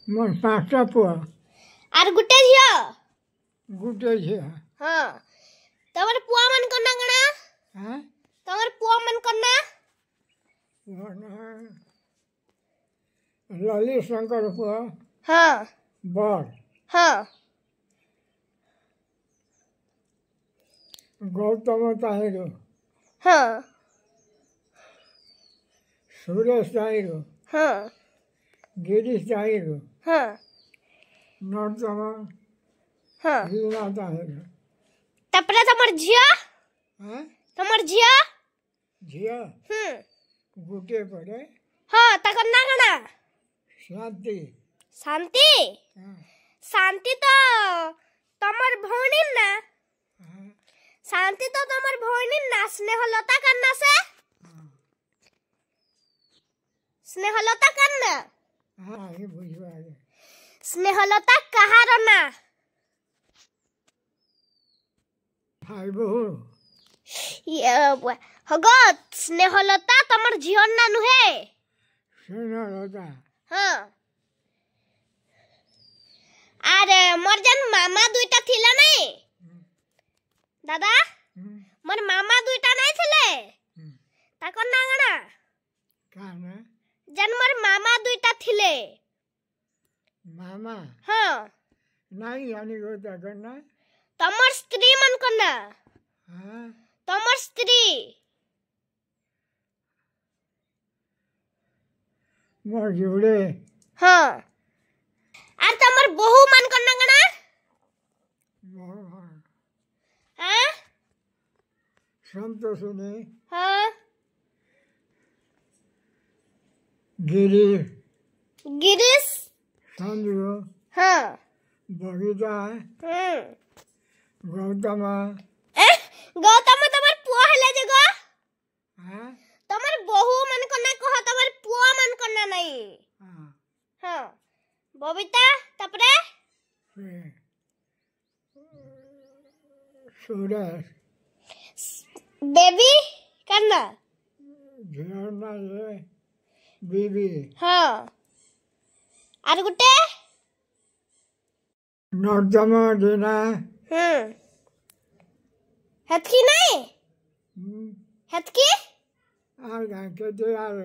मोर पाँचटा पुआ আর গুটে ঝিও गुटे झिया হ্যাঁ তোমার পুয়া মান কন্যা কনা हाँ তোমার পুয়া মান কন্যা ललित शंकर पुआ হ্যাঁ बड़ হ্যাঁ गौतम ताहिरो হ্যাঁ सुरेश ताहिरो হ্যাঁ गिरीश ताहिरो হ্যাঁ नर्तम হ্যাঁ रीना ताहिरो তারপরে তোমার ঝিও हाँ তোমার ঝিও झिया गुटे पड़े হ্যাঁ তাকর না কনা शांति শান্তি हाँ শান্তি তো তোমার ভৌণীর না हाँ শান্তি তো তোমার ভৌণীর না স্নেহলতা কান্না সে স্নেহলতা কান্না हाँ ये बुझवा दे স্নেহলতা কাহার না भाई बहू হগত স্নেহলতা তোমার ঝিওর না নুহে सुना होता হ্যাঁ আর মোর যেন মামা দুইটা ছিল নাই দাদা মোর মামা দুইটা নাই ছিলে তাকর না গনা कहना যেন মোর মামা দুইটা ছিলে मामा হ্যাঁ नहीं यानी होता करना তোমার স্ত্রী মান কন্যা हाँ তোমার স্ত্রী मोर जुड़े হ্যাঁ আর তোমার বহু মান কন্যা গনা হ্যাঁ संतोष ने হ্যাঁ गिरी গিরিশ संजू হ্যাঁ बगीचा गौतम গৌতম তোমার পুয়া হলে যে গো हाँ তোমার বহু মান কন্যা কহ তোমার পুয়া মান কন্যা নাই हाँ হ্যাঁ ববিতা তারপরে सूरज বেবি কন্যা झरना ये बीबी হ্যাঁ আর গুটে नर्तम दीना হেতকি নাই হেতকি और कहते यार